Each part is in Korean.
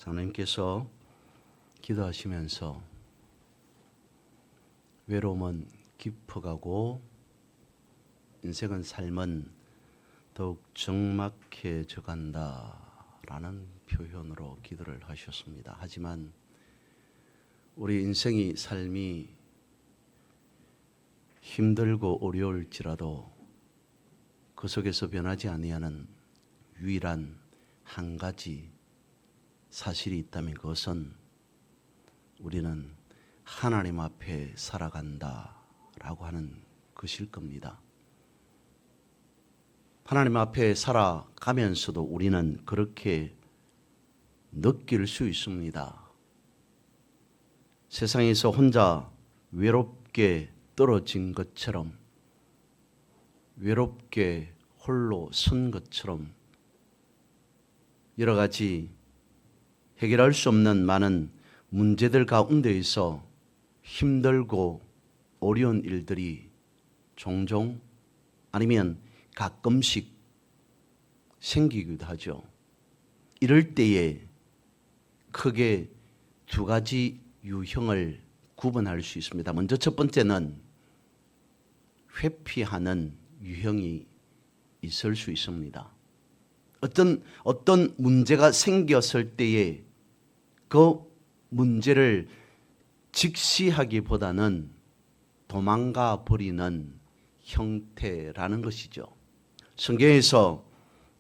장로님께서 기도하시면서 외로움은 깊어가고 인생은 삶은 더욱 적막해져 간다라는 표현으로 기도를 하셨습니다. 하지만 우리 인생이 삶이 힘들고 어려울지라도 그 속에서 변하지 아니하는 유일한 한 가지 사실이 있다면 그것은 우리는 하나님 앞에 살아간다라고 하는 것일 겁니다. 하나님 앞에 살아가면서도 우리는 그렇게 느낄 수 있습니다. 세상에서 혼자 외롭게 떨어진 것처럼, 외롭게 홀로 선 것처럼 여러 가지 해결할 수 없는 많은 문제들 가운데에서 힘들고 어려운 일들이 종종 아니면 가끔씩 생기기도 하죠. 이럴 때에 크게 두 가지 유형을 구분할 수 있습니다. 먼저 첫 번째는 회피하는 유형이 있을 수 있습니다. 어떤 문제가 생겼을 때에 그 문제를 직시하기보다는 도망가 버리는 형태라는 것이죠. 성경에서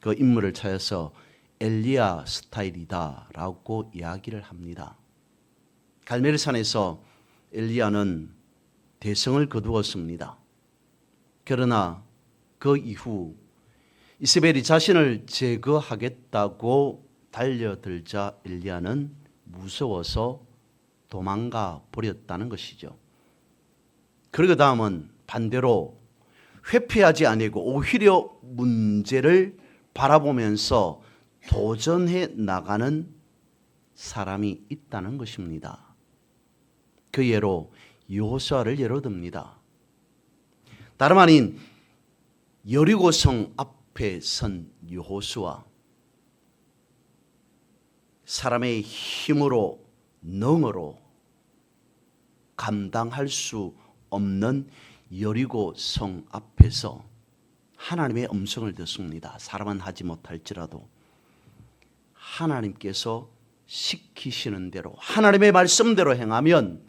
그 인물을 찾아서 엘리야 스타일이다라고 이야기를 합니다. 갈멜산에서 엘리야는 대성을 거두었습니다. 그러나 그 이후 이세벨이 자신을 제거하겠다고 달려들자 엘리야는 무서워서 도망가 버렸다는 것이죠. 그리고 다음은 반대로 회피하지 아니고 오히려 문제를 바라보면서 도전해 나가는 사람이 있다는 것입니다. 그 예로 여호수아를 예로 듭니다. 다름 아닌 여리고성 앞에 선 여호수아, 사람의 힘으로 능으로 감당할 수 없는 여리고성 앞에서 하나님의 음성을 듣습니다. 사람은 하지 못할지라도 하나님께서 시키시는 대로 하나님의 말씀대로 행하면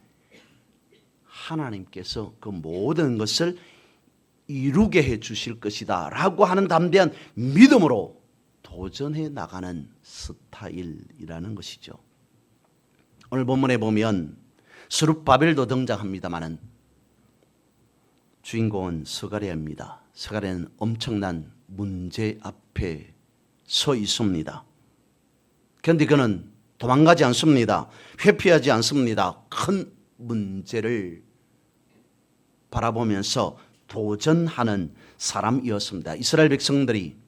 하나님께서 그 모든 것을 이루게 해 주실 것이다 라고 하는 담대한 믿음으로 도전해 나가는 스타일이라는 것이죠. 오늘 본문에 보면 스룹바벨도 등장합니다마는 주인공은 스가랴입니다. 스가랴는 엄청난 문제 앞에 서 있습니다. 그런데 그는 도망가지 않습니다. 회피하지 않습니다. 큰 문제를 바라보면서 도전하는 사람이었습니다. 이스라엘 백성들이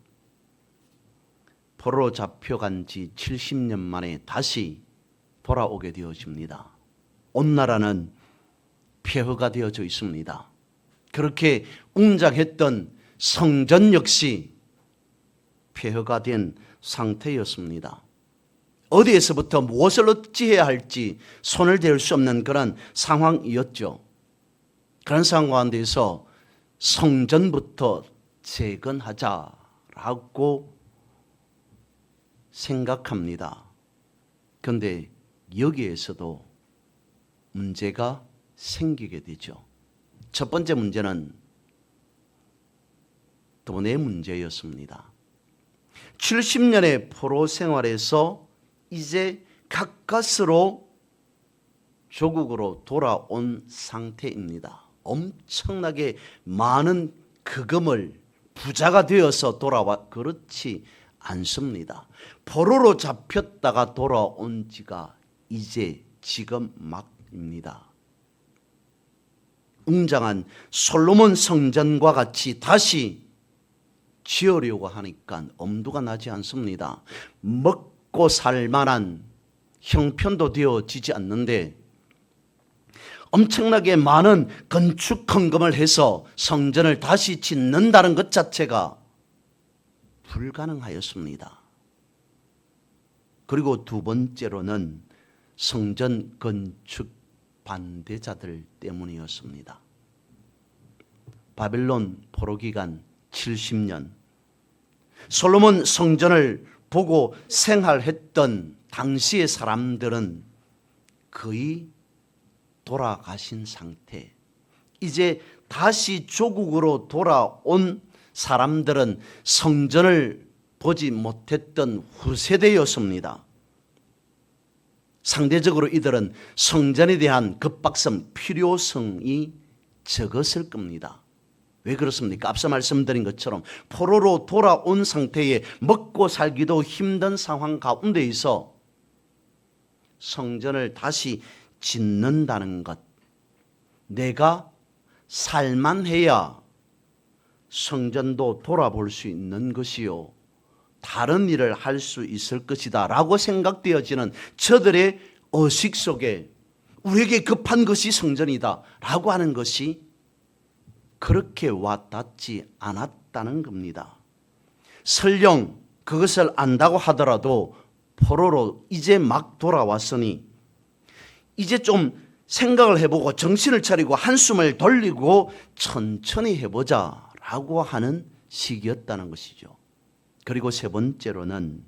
포로로 잡혀간 지 70년 만에 다시 돌아오게 되어집니다. 온 나라는 폐허가 되어져 있습니다. 그렇게 웅장했던 성전 역시 폐허가 된 상태였습니다. 어디에서부터 무엇을 어찌해야 할지 손을 댈 수 없는 그런 상황이었죠. 그런 상황 가운데서 성전부터 재건하자라고 생각합니다. 그런데 여기에서도 문제가 생기게 되죠. 첫 번째 문제는 돈의 문제였습니다. 70년의 포로 생활에서 이제 가까스로 조국으로 돌아온 상태입니다. 엄청나게 많은 금을 부자가 되어서 돌아와 그렇지 않습니다. 포로로 잡혔다가 돌아온 지가 이제 지금 막입니다. 웅장한 솔로몬 성전과 같이 다시 지으려고 하니까 엄두가 나지 않습니다. 먹고 살 만한 형편도 되어지지 않는데 엄청나게 많은 건축 헌금을 해서 성전을 다시 짓는다는 것 자체가 불가능하였습니다. 그리고 두 번째로는 성전 건축 반대자들 때문이었습니다. 바벨론 포로 기간 70년, 솔로몬 성전을 보고 생활했던 당시의 사람들은 거의 돌아가신 상태. 이제 다시 조국으로 돌아온 사람들은 성전을 보지 못했던 후세대였습니다. 상대적으로 이들은 성전에 대한 급박성, 필요성이 적었을 겁니다. 왜 그렇습니까? 앞서 말씀드린 것처럼 포로로 돌아온 상태에 먹고 살기도 힘든 상황 가운데에서 성전을 다시 짓는다는 것, 내가 살만해야 성전도 돌아볼 수 있는 것이요, 다른 일을 할 수 있을 것이다 라고 생각되어지는 저들의 의식 속에 우리에게 급한 것이 성전이다 라고 하는 것이 그렇게 와닿지 않았다는 겁니다. 설령 그것을 안다고 하더라도 포로로 이제 막 돌아왔으니 이제 좀 생각을 해보고 정신을 차리고 한숨을 돌리고 천천히 해보자 라고 하는 시기였다는 것이죠. 그리고 세 번째로는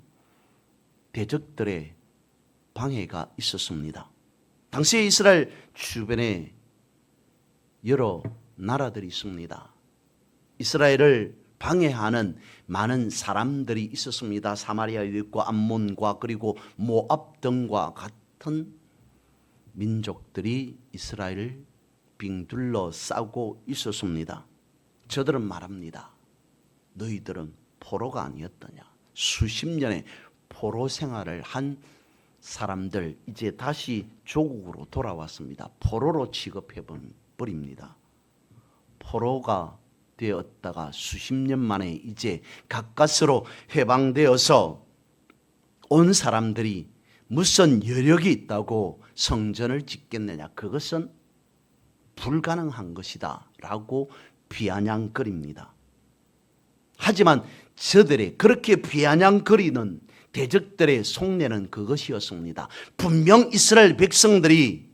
대적들의 방해가 있었습니다. 당시 이스라엘 주변에 여러 나라들이 있습니다. 이스라엘을 방해하는 많은 사람들이 있었습니다. 사마리아에 있고 암몬과 그리고 모압 등과 같은 민족들이 이스라엘을 빙둘러 싸고 있었습니다. 저들은 말합니다. 너희들은 포로가 아니었더냐. 수십 년의 포로 생활을 한 사람들 이제 다시 조국으로 돌아왔습니다. 포로로 취급해 버립니다. 포로가 되었다가 수십 년 만에 이제 가까스로 해방되어서 온 사람들이 무슨 여력이 있다고 성전을 짓겠느냐. 그것은 불가능한 것이다 라고 비아냥거립니다. 하지만 저들의 그렇게 비아냥거리는 대적들의 속내는 그것이었습니다. 분명 이스라엘 백성들이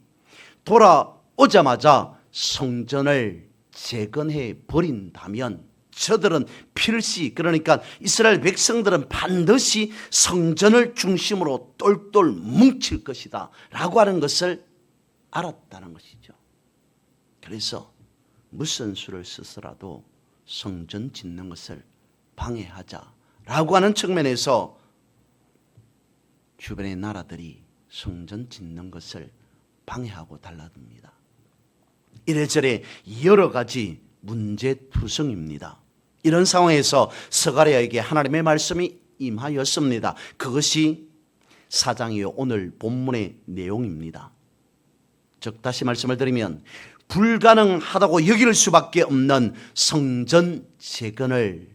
돌아오자마자 성전을 재건해 버린다면 저들은 필시, 그러니까 이스라엘 백성들은 반드시 성전을 중심으로 똘똘 뭉칠 것이다 라고 하는 것을 알았다는 것이죠. 그래서 무슨 수를 써서라도 성전 짓는 것을 방해하자라고 하는 측면에서 주변의 나라들이 성전 짓는 것을 방해하고 달라듭니다. 이래저래 여러 가지 문제투성입니다. 이런 상황에서 스가랴에게 하나님의 말씀이 임하였습니다. 그것이 4장이요 오늘 본문의 내용입니다. 즉 다시 말씀을 드리면 불가능하다고 여길 수밖에 없는 성전 재건을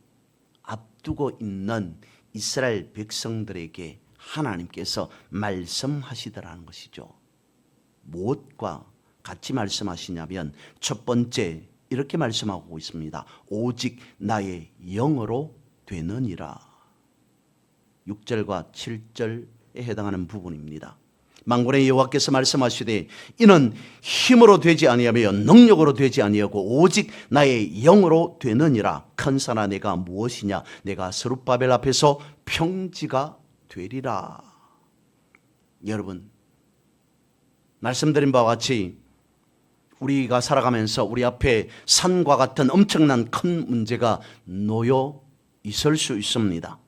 앞두고 있는 이스라엘 백성들에게 하나님께서 말씀하시더라는 것이죠. 무엇과 같이 말씀하시냐면 첫 번째 이렇게 말씀하고 있습니다. 오직 나의 영으로 되느니라. 6절과 7절에 해당하는 부분입니다. 만군의 여호와께서 말씀하시되 이는 힘으로 되지 아니하며 능력으로 되지 아니하고 오직 나의 영으로 되느니라. 큰 산아 내가 무엇이냐. 내가 스룹바벨 앞에서 평지가 되리라. 여러분, 말씀드린 바와 같이 우리가 살아가면서 우리 앞에 산과 같은 엄청난 큰 문제가 놓여 있을 수 있습니다.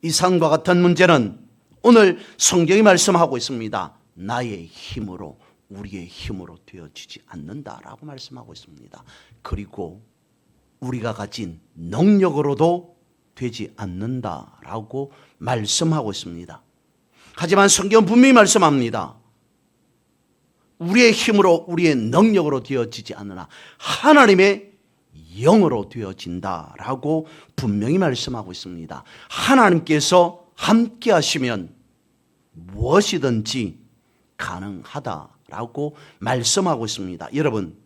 이 산과 같은 문제는 오늘 성경이 말씀하고 있습니다. 나의 힘으로, 우리의 힘으로 되어지지 않는다라고 말씀하고 있습니다. 그리고 우리가 가진 능력으로도 되지 않는다라고 말씀하고 있습니다. 하지만 성경은 분명히 말씀합니다. 우리의 힘으로, 우리의 능력으로 되어지지 않으나 하나님의 영으로 되어진다라고 분명히 말씀하고 있습니다. 하나님께서 함께 하시면 무엇이든지 가능하다라고 말씀하고 있습니다. 여러분,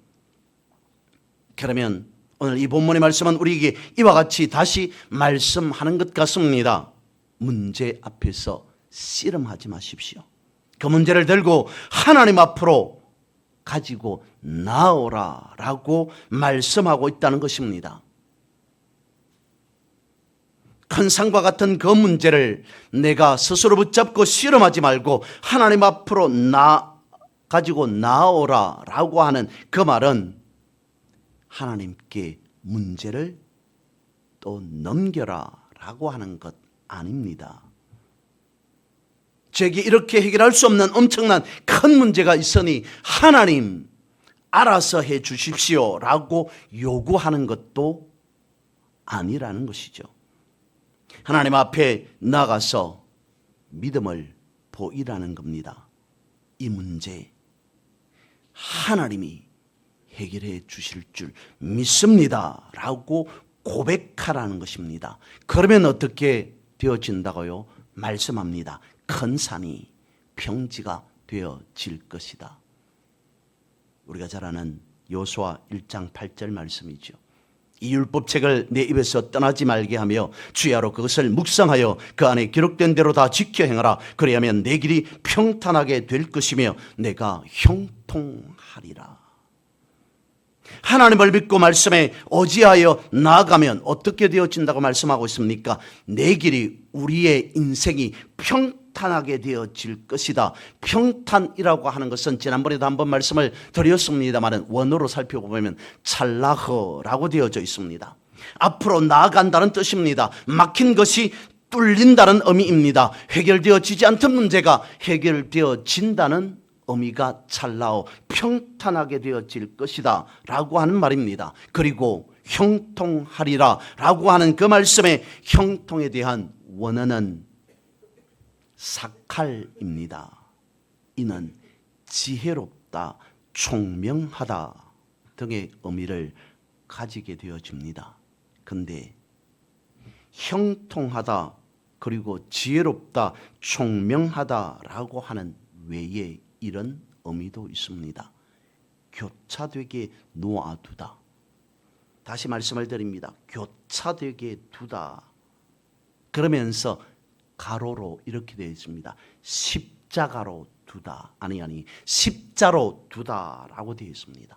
그러면 오늘 이 본문의 말씀은 우리에게 이와 같이 다시 말씀하는 것 같습니다. 문제 앞에서 씨름하지 마십시오. 그 문제를 들고 하나님 앞으로 가지고 나오라라고 말씀하고 있다는 것입니다. 큰 산과 같은 그 문제를 내가 스스로 붙잡고 씨름하지 말고 하나님 앞으로 가지고 나오라라고 하는 그 말은 하나님께 문제를 또 넘겨라라고 하는 것 아닙니다. 제게 이렇게 해결할 수 없는 엄청난 큰 문제가 있으니 하나님 알아서 해 주십시오라고 요구하는 것도 아니라는 것이죠. 하나님 앞에 나가서 믿음을 보이라는 겁니다. 이 문제 하나님이 해결해 주실 줄 믿습니다 라고 고백하라는 것입니다. 그러면 어떻게 되어진다고요? 말씀합니다. 큰 산이 평지가 되어질 것이다. 우리가 잘 아는 여호수아 1장 8절 말씀이죠. 이 율법책을 내 입에서 떠나지 말게 하며 주야로 그것을 묵상하여 그 안에 기록된 대로 다 지켜 행하라. 그리하면 내 길이 평탄하게 될 것이며 내가 형통하리라. 하나님을 믿고 말씀에 의지하여 나아가면 어떻게 되어진다고 말씀하고 있습니까? 내 길이, 우리의 인생이 평탄하게 되어질 것이다. 평탄이라고 하는 것은 지난번에도 한번 말씀을 드렸습니다만 원어로 살펴보면 찰라허라고 되어져 있습니다. 앞으로 나아간다는 뜻입니다. 막힌 것이 뚫린다는 의미입니다. 해결되어지지 않던 문제가 해결되어진다는 의미가 찰나오 평탄하게 되어질 것이다 라고 하는 말입니다. 그리고 형통하리라 라고 하는 그 말씀의 형통에 대한 원어는 사칼입니다. 이는 지혜롭다, 총명하다 등의 의미를 가지게 되어집니다. 그런데 형통하다 그리고 지혜롭다, 총명하다라고 하는 외에 이런 의미도 있습니다. 교차되게 놓아두다. 다시 말씀을 드립니다. 교차되게 두다. 그러면서 가로로 이렇게 되어 있습니다. 십자가로 두다. 아니 십자로 두다라고 되어 있습니다.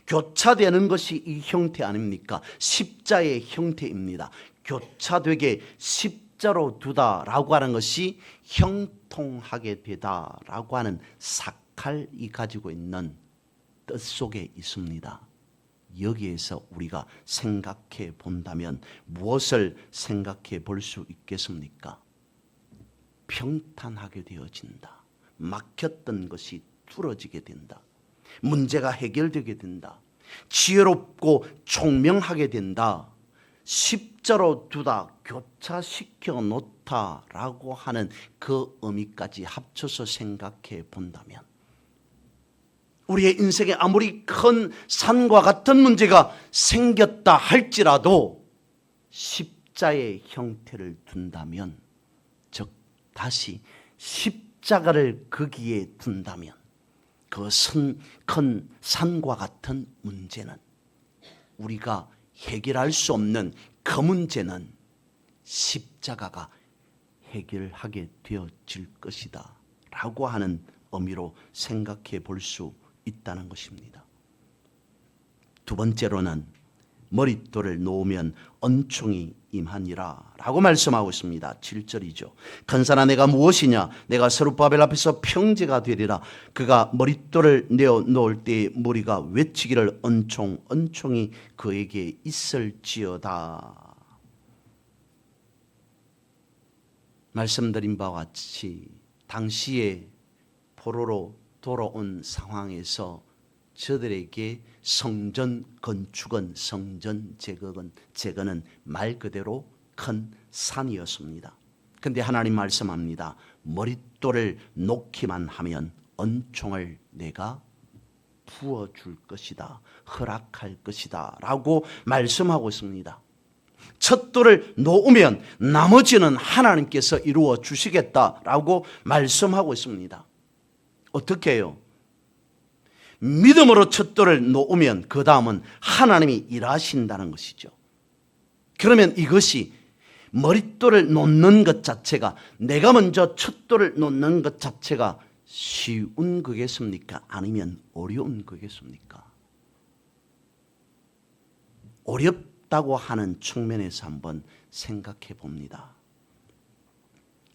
교차되는 것이 이 형태 아닙니까? 십자의 형태입니다. 교차되게 십자로 두다라고 하는 것이 형통하게 되다라고 하는 사칼이 가지고 있는 뜻 속에 있습니다. 여기에서 우리가 생각해 본다면 무엇을 생각해 볼 수 있겠습니까? 평탄하게 되어진다. 막혔던 것이 뚫어지게 된다. 문제가 해결되게 된다. 지혜롭고 총명하게 된다. 십자로 두다, 교차시켜 놓다라고 하는 그 의미까지 합쳐서 생각해 본다면 우리의 인생에 아무리 큰 산과 같은 문제가 생겼다 할지라도 십자의 형태를 둔다면, 즉 다시 십자가를 거기에 둔다면 그 큰 산과 같은 문제는, 우리가 해결할 수 없는 그 문제는 십자가가 해결하게 되어질 것이다 라고 하는 의미로 생각해 볼 수 있다는 것입니다. 두 번째로는 머릿돌을 놓으면 은총이 임하니라 라고 말씀하고 있습니다. 7절이죠. 큰산아 내가 무엇이냐? 내가 스룹바벨 앞에서 평지가 되리라. 그가 머릿돌을 내어 놓을 때 무리가 외치기를 은총 은총이 그에게 있을지어다. 말씀드린 바와 같이 당시에 포로로 돌아온 상황에서 저들에게 성전 건축은, 성전 제거는 말 그대로 큰 산이었습니다. 그런데 하나님 말씀합니다. 머릿돌을 놓기만 하면 은총을 내가 부어줄 것이다, 허락할 것이다 라고 말씀하고 있습니다. 첫 돌을 놓으면 나머지는 하나님께서 이루어 주시겠다라고 말씀하고 있습니다. 어떻게 해요? 믿음으로 첫 돌을 놓으면 그 다음은 하나님이 일하신다는 것이죠. 그러면 이것이 머릿돌을 놓는 것 자체가, 내가 먼저 첫 돌을 놓는 것 자체가 쉬운 거겠습니까? 아니면 어려운 거겠습니까? 어렵다고 하는 측면에서 한번 생각해 봅니다.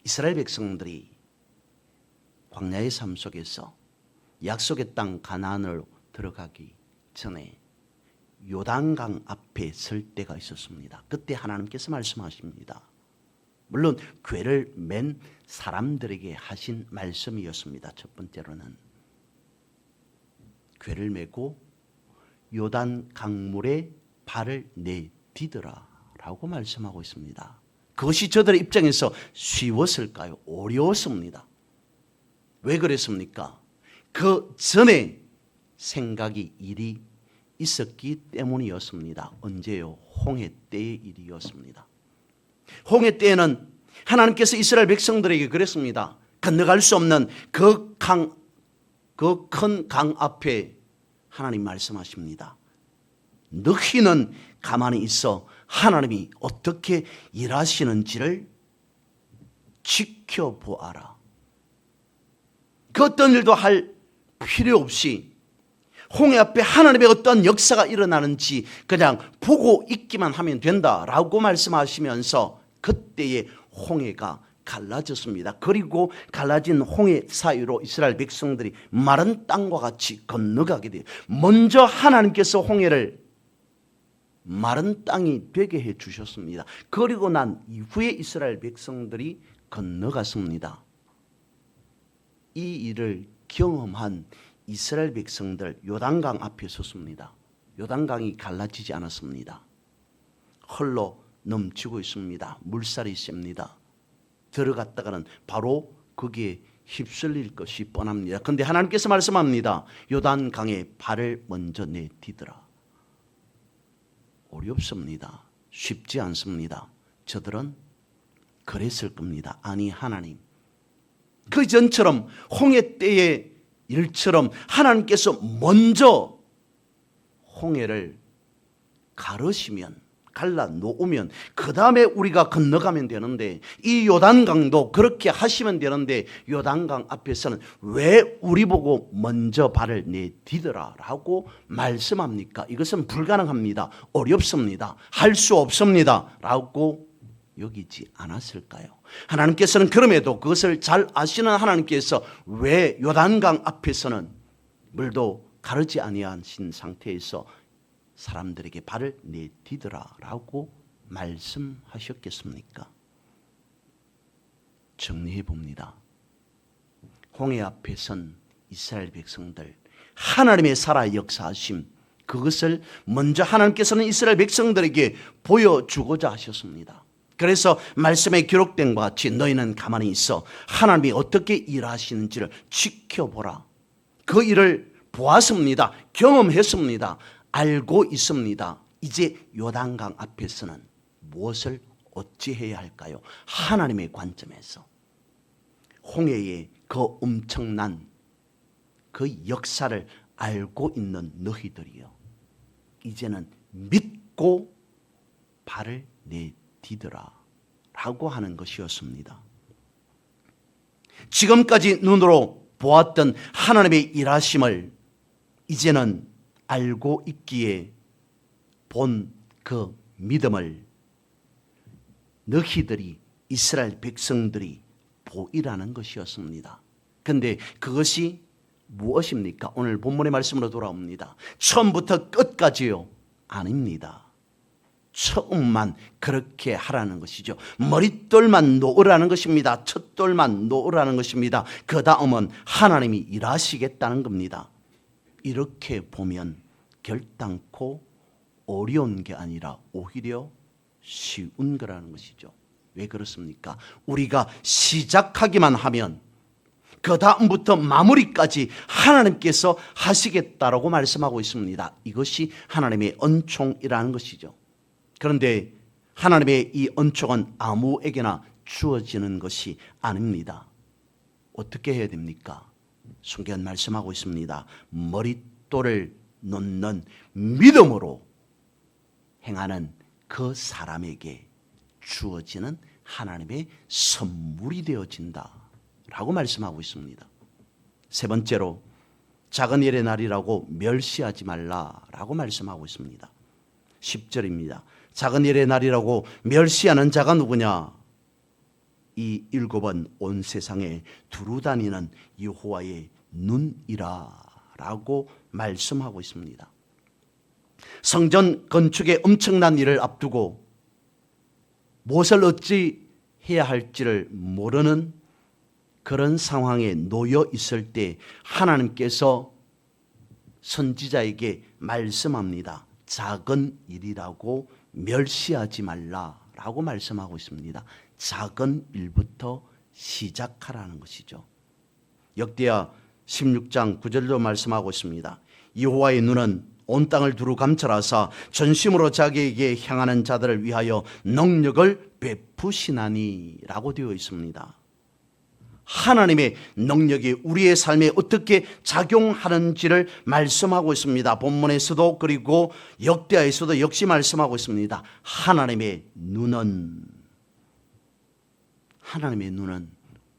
이스라엘 백성들이 광야의 삶 속에서 약속의 땅 가나안으로 들어가기 전에 요단강 앞에 설 때가 있었습니다. 그때 하나님께서 말씀하십니다. 물론 궤를 맨 사람들에게 하신 말씀이었습니다. 첫 번째로는 궤를 메고 요단 강물에 발을 내디더라 라고 말씀하고 있습니다. 그것이 저들의 입장에서 쉬웠을까요? 어려웠습니다. 왜 그랬습니까? 그 전에 생각이 일이 있었기 때문이었습니다. 언제요? 홍해 때의 일이었습니다. 홍해 때에는 하나님께서 이스라엘 백성들에게 그랬습니다. 건너갈 수 없는 그 큰 강 앞에 하나님 말씀하십니다. 너희는 가만히 있어 하나님이 어떻게 일하시는지를 지켜보아라. 그 어떤 일도 할 필요 없이 홍해 앞에 하나님의 어떤 역사가 일어나는지 그냥 보고 있기만 하면 된다라고 말씀하시면서 그때의 홍해가 갈라졌습니다. 그리고 갈라진 홍해 사이로 이스라엘 백성들이 마른 땅과 같이 건너가게 돼요. 먼저 하나님께서 홍해를 마른 땅이 되게 해 주셨습니다. 그리고 난 이후에 이스라엘 백성들이 건너갔습니다. 이 일을 경험한 이스라엘 백성들 요단강 앞에 섰습니다. 요단강이 갈라지지 않았습니다. 흘러 넘치고 있습니다. 물살이 셉니다. 들어갔다가는 바로 거기에 휩쓸릴 것이 뻔합니다. 그런데 하나님께서 말씀합니다. 요단강에 발을 먼저 내디더라. 어렵습니다. 쉽지 않습니다. 저들은 그랬을 겁니다. 아니 하나님, 그 전처럼 홍해 때의 일처럼 하나님께서 먼저 홍해를 가르시면, 갈라 놓으면 그 다음에 우리가 건너가면 되는데, 이 요단강도 그렇게 하시면 되는데 요단강 앞에서는 왜 우리 보고 먼저 발을 내디더라 라고 말씀합니까? 이것은 불가능합니다. 어렵습니다. 할 수 없습니다 라고 여기지 않았을까요? 하나님께서는 그럼에도 그것을 잘 아시는 하나님께서 왜 요단강 앞에서는 물도 가르지 아니하신 상태에서 사람들에게 발을 내디더라 라고 말씀하셨겠습니까? 정리해 봅니다. 홍해 앞에 선 이스라엘 백성들, 하나님의 살아 역사하심, 그것을 먼저 하나님께서는 이스라엘 백성들에게 보여주고자 하셨습니다. 그래서 말씀에 기록된 것 같이 너희는 가만히 있어 하나님이 어떻게 일하시는지를 지켜보라. 그 일을 보았습니다. 경험했습니다. 알고 있습니다. 이제 요단강 앞에서는 무엇을 어찌해야 할까요? 하나님의 관점에서 홍해의 그 엄청난 그 역사를 알고 있는 너희들이요, 이제는 믿고 발을 내디더라 라고 하는 것이었습니다. 지금까지 눈으로 보았던 하나님의 일하심을 이제는 알고 있기에 본 그 믿음을 너희들이, 이스라엘 백성들이 보이라는 것이었습니다. 그런데 그것이 무엇입니까? 오늘 본문의 말씀으로 돌아옵니다. 처음부터 끝까지요? 아닙니다. 처음만 그렇게 하라는 것이죠. 머릿돌만 놓으라는 것입니다. 첫돌만 놓으라는 것입니다. 그 다음은 하나님이 일하시겠다는 겁니다. 이렇게 보면 결단코 어려운 게 아니라 오히려 쉬운 거라는 것이죠. 왜 그렇습니까? 우리가 시작하기만 하면 그 다음부터 마무리까지 하나님께서 하시겠다라고 말씀하고 있습니다. 이것이 하나님의恩총이라는 것이죠. 그런데 하나님의 이恩총은 아무에게나 주어지는 것이 아닙니다. 어떻게 해야 됩니까? 성경 말씀하고 있습니다. 머릿돌을 놓는 믿음으로 행하는 그 사람에게 주어지는 하나님의 선물이 되어진다 라고 말씀하고 있습니다. 세 번째로 작은 일의 날이라고 멸시하지 말라라고 말씀하고 있습니다. 10절입니다. 작은 일의 날이라고 멸시하는 자가 누구냐? 이 일곱은 온 세상에 두루다니는 여호와의 눈이라 라고 말씀하고 있습니다. 성전 건축의 엄청난 일을 앞두고 무엇을 어찌 해야 할지를 모르는 그런 상황에 놓여 있을 때 하나님께서 선지자에게 말씀합니다. 작은 일이라고 멸시하지 말라라고 말씀하고 있습니다. 작은 일부터 시작하라는 것이죠. 역대하 16장 9절도 말씀하고 있습니다. 여호와의 눈은 온 땅을 두루 감찰하사 전심으로 자기에게 향하는 자들을 위하여 능력을 베푸시나니 라고 되어 있습니다. 하나님의 능력이 우리의 삶에 어떻게 작용하는지를 말씀하고 있습니다. 본문에서도 그리고 역대하에서도 역시 말씀하고 있습니다. 하나님의 눈은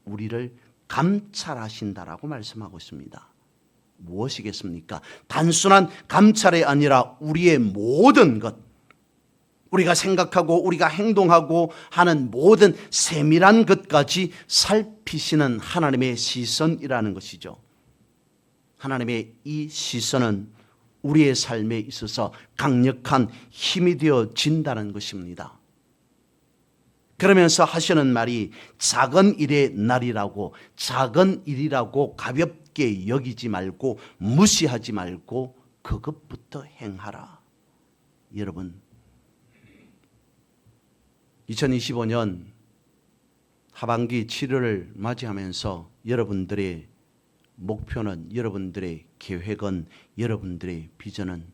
우리를 감찰하신다라고 말씀하고 있습니다. 무엇이겠습니까? 단순한 감찰이 아니라 우리의 모든 것, 우리가 생각하고 우리가 행동하고 하는 모든 세밀한 것까지 살피시는 하나님의 시선이라는 것이죠. 하나님의 이 시선은 우리의 삶에 있어서 강력한 힘이 되어진다는 것입니다. 그러면서 하시는 말이 작은 일의 날이라고, 작은 일이라고 가볍게 여기지 말고 무시하지 말고 그것부터 행하라. 여러분, 2025년 하반기 7월을 맞이하면서 여러분들의 목표는, 여러분들의 계획은, 여러분들의 비전은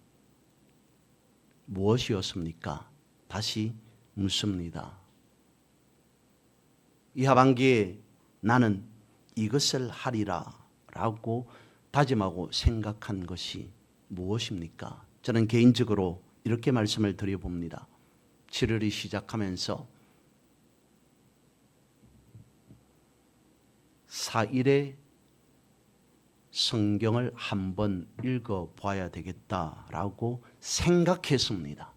무엇이었습니까? 다시 묻습니다. 이 하반기에 나는 이것을 하리라 라고 다짐하고 생각한 것이 무엇입니까? 저는 개인적으로 이렇게 말씀을 드려봅니다. 7월이 시작하면서 4일에 성경을 한번 읽어봐야 되겠다라고 생각했습니다.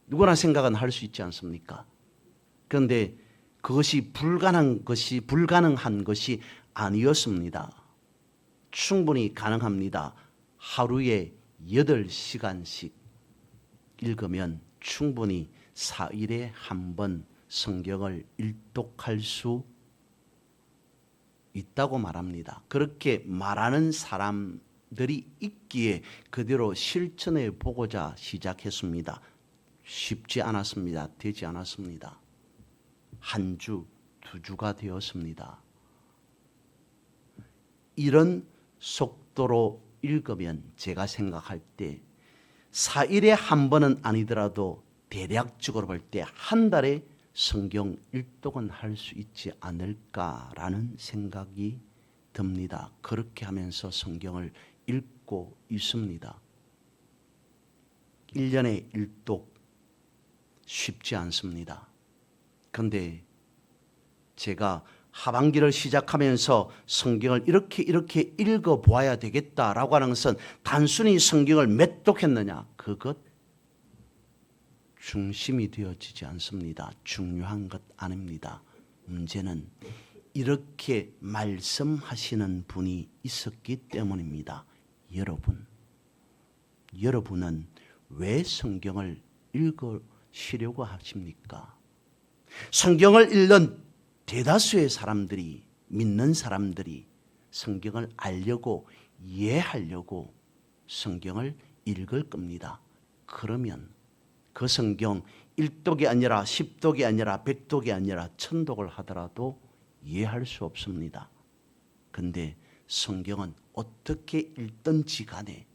누구나 생각은 할 수 있지 않습니까? 그런데 그것이 불가능한 것이 아니었습니다. 충분히 가능합니다. 하루에 8시간씩 읽으면 충분히 4일에 한 번 성경을 일독할 수 있다고 말합니다. 그렇게 말하는 사람들이 있기에 그대로 실천해 보고자 시작했습니다. 쉽지 않았습니다. 되지 않았습니다. 한 주, 2주가 되었습니다. 이런 속도로 읽으면 제가 생각할 때 4일에 한 번은 아니더라도 대략적으로 볼 때 한 달에 성경 일독은 할 수 있지 않을까라는 생각이 듭니다. 그렇게 하면서 성경을 읽고 있습니다. 1년에 일독 쉽지 않습니다. 그런데 제가 하반기를 시작하면서 성경을 이렇게 읽어보아야 되겠다라고 하는 것은 단순히 성경을 맺독했느냐, 그것 중심이 되어지지 않습니다. 중요한 것 아닙니다. 문제는 이렇게 말씀하시는 분이 있었기 때문입니다. 여러분은 왜 성경을 읽으시려고 하십니까? 성경을 읽는 대다수의 사람들이, 믿는 사람들이 성경을 알려고, 이해하려고 성경을 읽을 겁니다. 그러면 그 성경 1독이 아니라 10독이 아니라 100독이 아니라 1000독을 하더라도 이해할 수 없습니다. 그런데 성경은 어떻게 읽든지 간에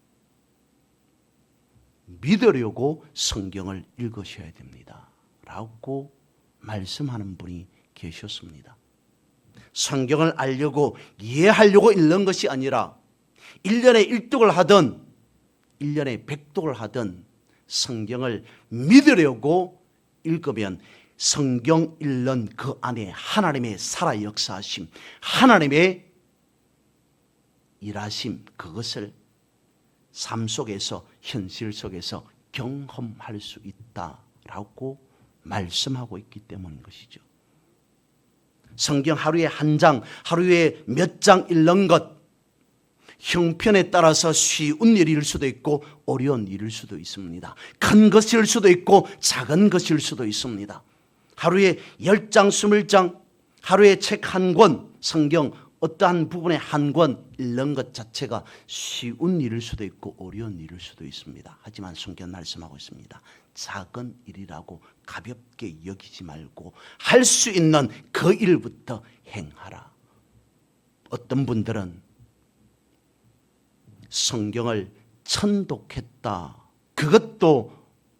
믿으려고 성경을 읽으셔야 됩니다. 라고 말씀하는 분이 계셨습니다. 성경을 알려고 이해하려고 읽는 것이 아니라 1년에 1독을 하든 1년에 100독을 하든 성경을 믿으려고 읽으면 성경 읽는 그 안에 하나님의 살아 역사하심, 하나님의 일하심, 그것을 삶 속에서, 현실 속에서 경험할 수 있다라고 말씀하고 있기 때문인 것이죠. 성경 하루에 한 장, 하루에 몇 장 읽는 것, 형편에 따라서 쉬운 일일 수도 있고 어려운 일일 수도 있습니다. 큰 것일 수도 있고 작은 것일 수도 있습니다. 하루에 10장, 20장, 하루에 책 한 권, 성경 어떠한 부분에 한 권 읽는 것 자체가 쉬운 일일 수도 있고 어려운 일일 수도 있습니다. 하지만 성경 말씀하고 있습니다. 작은 일이라고 가볍게 여기지 말고 할 수 있는 그 일부터 행하라. 어떤 분들은 성경을 천독했다. 그것도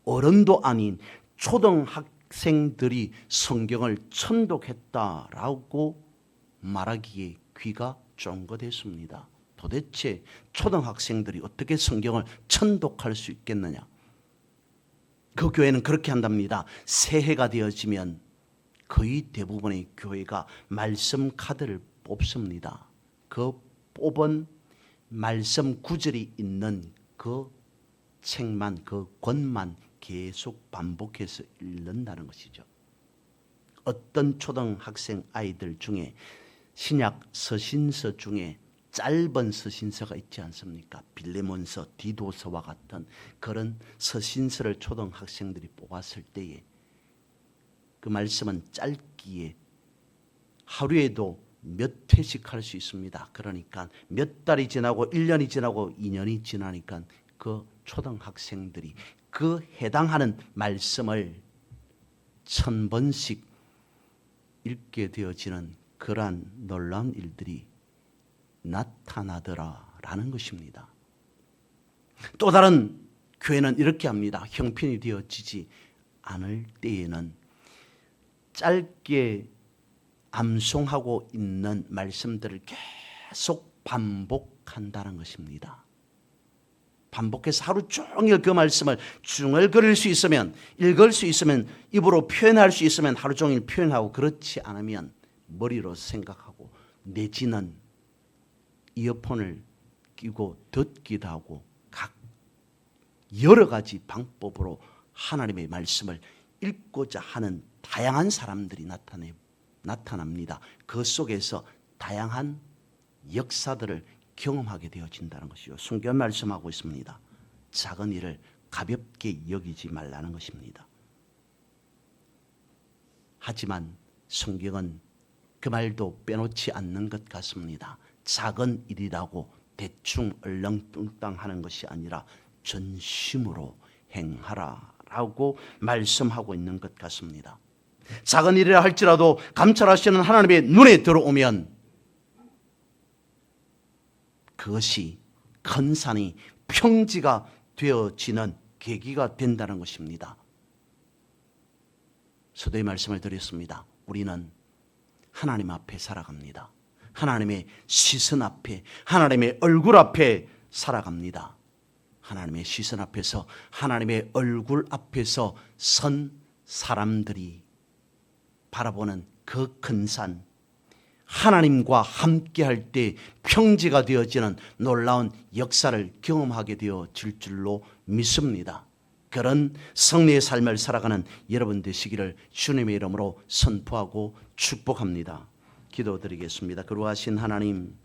어른도 아닌 초등학생들이 성경을 천독했다라고 말하기에 귀가 쫑긋했습니다. 도대체 초등학생들이 어떻게 성경을 천독할 수 있겠느냐? 그 교회는 그렇게 한답니다. 새해가 되어지면 거의 대부분의 교회가 말씀 카드를 뽑습니다. 그 뽑은 말씀 구절이 있는 그 책만, 그 권만 계속 반복해서 읽는다는 것이죠. 어떤 초등학생 아이들 중에 신약 서신서 중에 짧은 서신서가 있지 않습니까? 빌레몬서, 디도서와 같은 그런 서신서를 초등학생들이 뽑았을 때에 그 말씀은 짧기에 하루에도 몇 회씩 할 수 있습니다. 그러니까 몇 달이 지나고 1년이 지나고 2년이 지나니까 그 초등학생들이 그 해당하는 말씀을 1000번씩 읽게 되어지는 그러한 놀라운 일들이 나타나더라라는 것입니다. 또 다른 교회는 이렇게 합니다. 형편이 되어지지 않을 때에는 짧게 암송하고 있는 말씀들을 계속 반복한다는 것입니다. 반복해서 하루 종일 그 말씀을 중얼거릴 수 있으면, 읽을 수 있으면, 입으로 표현할 수 있으면 하루 종일 표현하고, 그렇지 않으면 머리로 생각하고 내지는 이어폰을 끼고 듣기도 하고 각 여러 가지 방법으로 하나님의 말씀을 읽고자 하는 다양한 사람들이 나타납니다. 그 속에서 다양한 역사들을 경험하게 되어진다는 것이요. 성경 말씀하고 있습니다. 작은 일을 가볍게 여기지 말라는 것입니다. 하지만 성경은 그 말도 빼놓지 않는 것 같습니다. 작은 일이라고 대충 얼렁뚱땅 하는 것이 아니라 전심으로 행하라라고 말씀하고 있는 것 같습니다. 작은 일이라 할지라도 감찰하시는 하나님의 눈에 들어오면 그것이 큰 산이 평지가 되어지는 계기가 된다는 것입니다. 서두에 말씀을 드렸습니다. 우리는 하나님 앞에 살아갑니다. 하나님의 시선 앞에, 하나님의 얼굴 앞에 살아갑니다. 하나님의 시선 앞에서, 하나님의 얼굴 앞에서 선 사람들이 바라보는 그 큰 산, 하나님과 함께할 때 평지가 되어지는 놀라운 역사를 경험하게 되어질 줄로 믿습니다. 그런 승리의 삶을 살아가는 여러분 되시기를 주님의 이름으로 선포하고 축복합니다. 기도드리겠습니다. 그러하신 하나님,